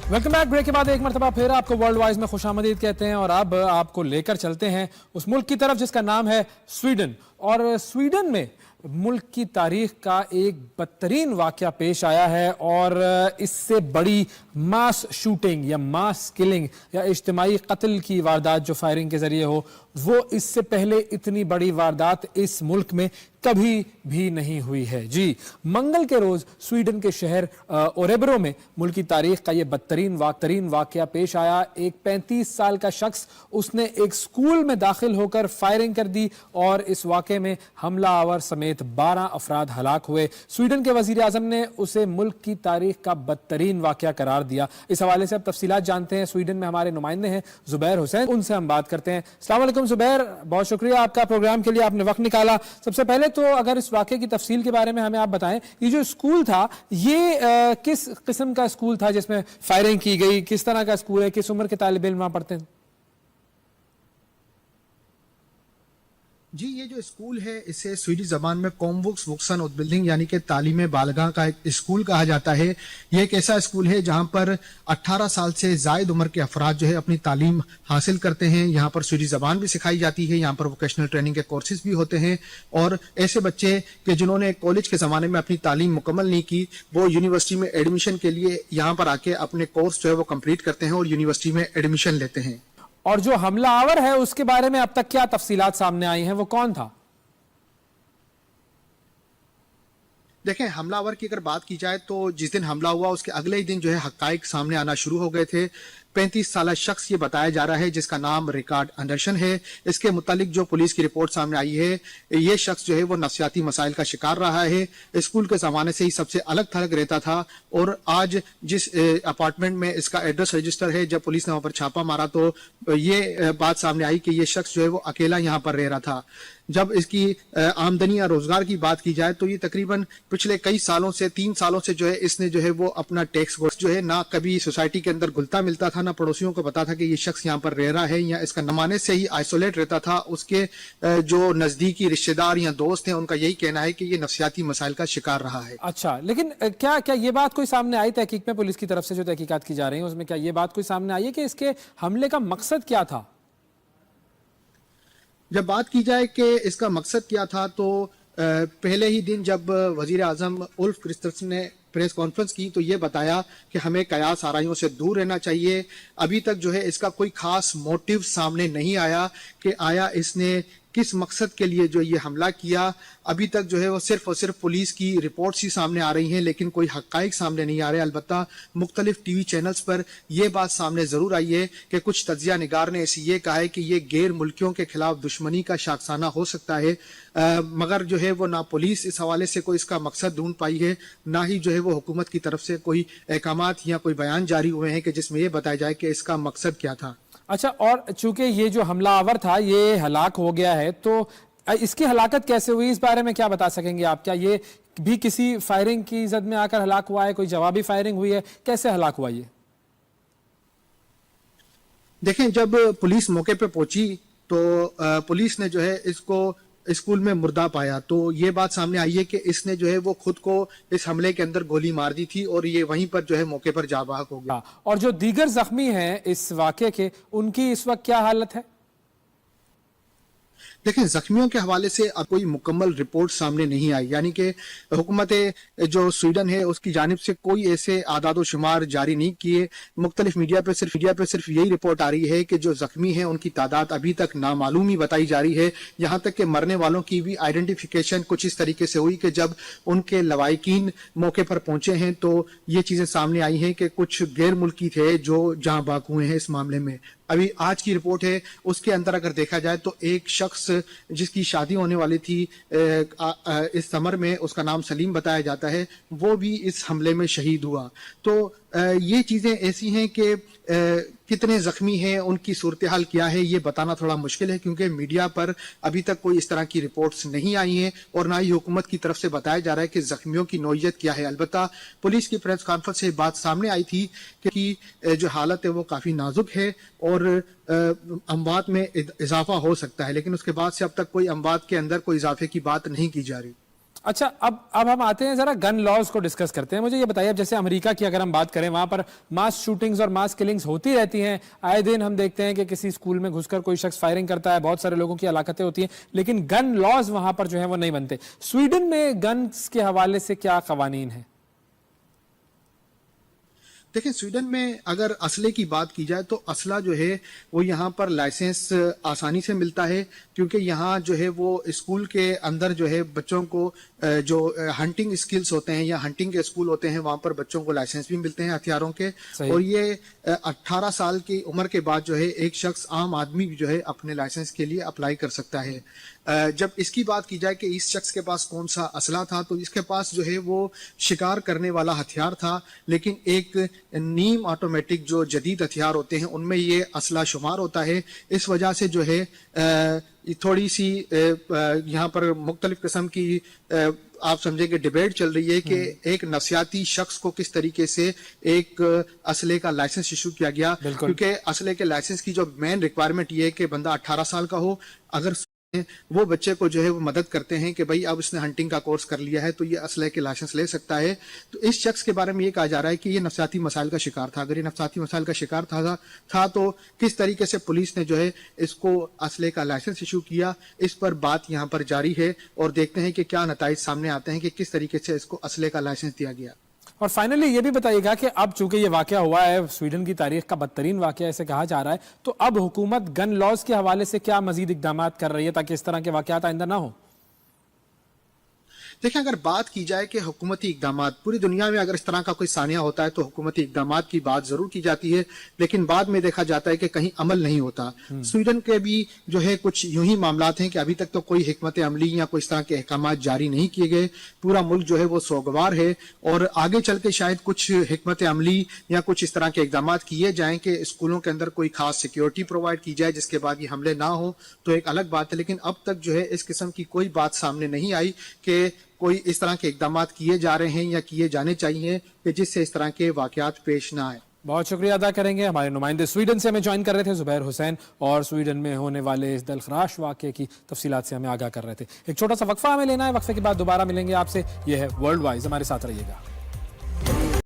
Welcome back. Break के बाद एक मरतबा फिर आपको वर्ल्ड वाइज में खुशामदीद कहते हैं और अब आपको लेकर चलते हैं उस मुल्क की तरफ जिसका नाम है स्वीडन। और स्वीडन में मुल्क की तारीख का एक बदतरीन वाकया पेश आया है और इससे बड़ी मास शूटिंग या मास किलिंग या इज्तिमाई कत्ल की वारदात जो फायरिंग के जरिए हो, वो इससे पहले इतनी बड़ी वारदात इस मुल्क में कभी भी नहीं हुई है। जी, मंगल के रोज स्वीडन के शहर ओरेब्रो में मुल्क की तारीख का यह बदतरीन वाकया पेश आया। एक 35 साल का शख्स, उसने एक स्कूल में दाखिल होकर फायरिंग कर दी और इस वाकये में हमला आवर समेत 12 अफराद हलाक हुए। स्वीडन के वजीर आजम ने उसे मुल्क की तारीख का बदतरीन वाकया करार दिया। इस हवाले से अब तफसीलात जानते हैं। स्वीडन में हमारे नुमाइंदे हैं जुबैर हुसैन, उनसे हम बात करते हैं। अस्सलाम वालेकुम जुबैर, बहुत शुक्रिया आपका प्रोग्राम के लिए, आपने वक्त निकाला। सबसे पहले तो अगर इस वाकये की तफसील के बारे में हमें आप बताएं, ये जो स्कूल था ये किस किस्म का स्कूल था जिसमें फायरिंग की गई, किस तरह का स्कूल है, किस उम्र के तालिब इल्म वहां पढ़ते हैं? जी, ये जो स्कूल है इसे स्वीडिश जबान में कॉमवुक्स वुक्सन उत्बिल्डिंग यानी कि तालीम बालगा का एक स्कूल कहा जाता है। ये एक ऐसा स्कूल है जहां पर 18 साल से जायद उम्र के अफराद जो है अपनी तालीम हासिल करते हैं। यहाँ पर स्वीडिश जबान भी सिखाई जाती है, यहाँ पर वोकेशनल ट्रेनिंग के कोर्सेज भी होते हैं और ऐसे बच्चे कि जिन्होंने कॉलेज के ज़माने में अपनी तालीम मुकम्मल नहीं की, वो यूनिवर्सिटी में एडमिशन के लिए यहाँ पर आके अपने कोर्स जो है वो कंप्लीट करते हैं और यूनिवर्सिटी में एडमिशन लेते हैं। और जो हमला आवर है उसके बारे में अब तक क्या तफसीलात सामने आई हैं, वो कौन था? देखें, हमलावर की अगर बात की जाए तो जिस दिन हमला हुआ उसके अगले ही दिन जो है हकाइक सामने आना शुरू हो गए थे। 35 साल शख्स ये बताया जा रहा है जिसका नाम रिकार्ड एंडरसन है। इसके मुतालिक जो पुलिस की रिपोर्ट सामने आई है, ये शख्स जो है वो नफ्सियाती मसाइल का शिकार रहा है। स्कूल के ज़माने से ही सबसे अलग थलग रहता था और आज जिस अपार्टमेंट में इसका एड्रेस रजिस्टर है, जब पुलिस ने वहाँ पर छापा मारा तो ये बात सामने आई कि ये शख्स जो है वो अकेला यहाँ पर रह रहा था। जब इसकी आमदनी या रोजगार की बात की जाए तो ये तकरीबन पिछले कई सालों से 3 सालों से जो है इसने जो है वो अपना टैक्स जो है ना कभी सोसाइटी के अंदर घुलता मिलता था, ना पड़ोसियों को पता था कि ये शख्स यहाँ पर रह रहा है, या इसका नमाने से ही आइसोलेट रहता था। उसके जो नजदीकी रिश्तेदार या दोस्त हैं उनका यही कहना है कि ये नफ्सियाती मसाइल का शिकार रहा है। अच्छा, लेकिन क्या क्या ये बात कोई सामने आई तहकीक में, पुलिस की तरफ से जो तहकीकात की जा रही है उसमें क्या ये बात कोई सामने आई है कि इसके हमले का मकसद क्या था? जब बात की जाए कि इसका मकसद क्या था तो पहले ही दिन जब वजीर आजम उल्फ क्रिस्टसन ने प्रेस कॉन्फ्रेंस की तो ये बताया कि हमें कयास आराइयों से दूर रहना चाहिए। अभी तक जो है इसका कोई खास मोटिव सामने नहीं आया कि आया इसने किस मकसद के लिए जो ये हमला किया। अभी तक जो है वो सिर्फ और सिर्फ पुलिस की रिपोर्ट्स ही सामने आ रही हैं, लेकिन कोई हक़ाइक़ सामने नहीं आ रहे। अलबत्ता मुख्तलिफ टीवी चैनल्स पर यह बात सामने ज़रूर आई है कि कुछ तज्ज़िया निगार ने ऐसी ये कहा है कि ये गैर मुल्कियों के खिलाफ दुश्मनी का शाखसाना हो सकता है, मगर जो है वो ना पुलिस इस हवाले से कोई इसका मकसद ढूंढ पाई है, ना ही जो है वो हुकूमत की तरफ से कोई अहकामात या कोई बयान जारी हुए हैं कि जिसमें यह बताया जाए कि इसका मकसद क्या था। अच्छा, और चूंकि ये जो हमला आवर था ये हलाक हो गया है तो इसकी हलाकत कैसे हुई, इस बारे में क्या बता सकेंगे आप? क्या ये भी किसी फायरिंग की जद में आकर हलाक हुआ है, कोई जवाबी फायरिंग हुई है, कैसे हलाक हुआ ये? देखें, जब पुलिस मौके पे पहुंची तो पुलिस ने जो है इसको स्कूल में मुर्दा पाया तो ये बात सामने आई है कि इसने जो है वो खुद को इस हमले के अंदर गोली मार दी थी और ये वहीं पर जो है मौके पर जाँ बहक हो गया। और जो दीगर जख्मी हैं इस वाकये के, उनकी इस वक्त क्या हालत है? देखें, जख्मियों के हवाले से अब कोई मुकम्मल रिपोर्ट सामने नहीं आई, यानी कि हुकूमत जो स्वीडन है उसकी जानिब से कोई ऐसे आदाद व शुमार जारी नहीं किए। मुख्तलिफ मीडिया पे सिर्फ यही रिपोर्ट आ रही है कि जो जख्मी हैं उनकी तादाद अभी तक नामालूम ही बताई जा रही है। यहाँ तक कि मरने वालों की भी आइडेंटिफिकेशन कुछ इस तरीके से हुई कि जब उनके लवाइकीन मौके पर पहुंचे हैं तो ये चीज़ें सामने आई हैं कि कुछ गैर मुल्की थे जो जाँ बाक हुए हैं इस मामले में। अभी आज की रिपोर्ट है उसके अंदर अगर देखा जाए तो एक शख्स जिसकी शादी होने वाली थी इस समर में, उसका नाम सलीम बताया जाता है, वो भी इस हमले में शहीद हुआ। तो ये चीज़ें ऐसी हैं कि कितने जख्मी हैं, उनकी सूरत हाल क्या है, ये बताना थोड़ा मुश्किल है क्योंकि मीडिया पर अभी तक कोई इस तरह की रिपोर्ट्स नहीं आई हैं और ना ही हुकूमत की तरफ से बताया जा रहा है कि जख्मियों की नौयत क्या है। अलबत्ता पुलिस की प्रेस कॉन्फ्रेंस से बात सामने आई थी कि जो हालत है वो काफ़ी नाजुक है और अमवात में इजाफा हो सकता है, लेकिन उसके बाद से अब तक कोई अमवात के अंदर कोई इजाफे की बात नहीं की जा रही। اچھا اب ہم آتے ہیں ذرا گن لاز کو ڈسکس کرتے ہیں. مجھے یہ بتائیے اب جیسے امریکہ کی اگر ہم بات کریں وہاں پر ماس شوٹنگز اور ماس کلنگز ہوتی رہتی ہیں, آئے دن ہم دیکھتے ہیں کہ کسی اسکول میں گھس کر کوئی شخص فائرنگ کرتا ہے, بہت سارے لوگوں کی ہلاکتیں ہوتی ہیں, لیکن گن لاز وہاں پر جو ہیں وہ نہیں بنتے. سویڈن میں گنز کے حوالے سے کیا قوانین ہیں؟ دیکھیں سویڈن میں اگر اسلحے کی بات کی جائے تو اسلحہ جو ہے وہ یہاں پر لائسنس آسانی سے ملتا ہے, کیونکہ یہاں جو ہے وہ اسکول کے اندر جو ہے بچوں کو جو ہنٹنگ اسکلز ہوتے ہیں یا ہنٹنگ کے اسکول ہوتے ہیں وہاں پر بچوں کو لائسنس بھی ملتے ہیں ہتھیاروں کے. اور یہ 18 سال کی عمر کے بعد جو ہے ایک شخص عام آدمی جو ہے اپنے لائسنس کے لیے اپلائی کر سکتا ہے. جب اس کی بات کی جائے کہ اس شخص کے پاس کون سا اسلحہ تھا, تو اس کے پاس جو ہے وہ شکار کرنے والا ہتھیار تھا, لیکن ایک نیم آٹومیٹک جو جدید ہتھیار ہوتے ہیں ان میں یہ اسلحہ شمار ہوتا ہے. اس وجہ سے جو ہے تھوڑی سی یہاں پر مختلف قسم کی آپ سمجھیں کہ ڈیبیٹ چل رہی ہے کہ ایک نفسیاتی شخص کو کس طریقے سے ایک اسلحے کا لائسنس ایشو کیا گیا, کیونکہ اسلحے کے لائسنس کی جو مین ریکوائرمنٹ یہ ہے کہ بندہ 18 سال کا ہو. اگر وہ بچے کو جو ہے وہ مدد کرتے ہیں کہ بھائی اب اس نے ہنٹنگ کا کورس کر لیا ہے تو یہ اسلحے کے لائسنس لے سکتا ہے. تو اس شخص کے بارے میں یہ کہا جا رہا ہے کہ یہ نفسیاتی مسائل کا شکار تھا. اگر یہ نفسیاتی مسائل کا شکار تھا تو کس طریقے سے پولیس نے جو ہے اس کو اسلحے کا لائسنس ایشو کیا, اس پر بات یہاں پر جاری ہے اور دیکھتے ہیں کہ کیا نتائج سامنے آتے ہیں کہ کس طریقے سے اس کو اسلحے کا لائسنس دیا گیا. اور فائنلی یہ بھی بتائیے گا کہ اب چونکہ یہ واقعہ ہوا ہے سویڈن کی تاریخ کا بدترین واقعہ ایسے کہا جا رہا ہے, تو اب حکومت گن لاز کے حوالے سے کیا مزید اقدامات کر رہی ہے تاکہ اس طرح کے واقعات آئندہ نہ ہوں؟ دیکھیں اگر بات کی جائے کہ حکومتی اقدامات پوری دنیا میں اگر اس طرح کا کوئی سانحہ ہوتا ہے تو حکومتی اقدامات کی بات ضرور کی جاتی ہے, لیکن بعد میں دیکھا جاتا ہے کہ کہیں عمل نہیں ہوتا. سویڈن کے بھی جو ہے کچھ یوں ہی معاملات ہیں کہ ابھی تک تو کوئی حکمت عملی یا کوئی اس طرح کے احکامات جاری نہیں کیے گئے. پورا ملک جو ہے وہ سوگوار ہے اور آگے چل کے شاید کچھ حکمت عملی یا کچھ اس طرح کے اقدامات کیے جائیں کہ اسکولوں کے اندر کوئی خاص سیکیورٹی پرووائڈ کی جائے جس کے بعد یہ حملے نہ ہوں تو ایک الگ بات ہے. لیکن اب تک جو ہے اس قسم کی کوئی بات سامنے نہیں آئی کہ کوئی اس طرح کے اقدامات کیے جا رہے ہیں یا کیے جانے چاہیے کہ جس سے اس طرح کے واقعات پیش نہ آئے. بہت شکریہ ادا کریں گے. ہمارے نمائندے سویڈن سے ہمیں جوائن کر رہے تھے زبیر حسین, اور سویڈن میں ہونے والے اس دلخراش واقعے کی تفصیلات سے ہمیں آگاہ کر رہے تھے. ایک چھوٹا سا وقفہ ہمیں لینا ہے, وقفے کے بعد دوبارہ ملیں گے آپ سے. یہ ہے ورلڈ وائز, ہمارے ساتھ رہیے گا.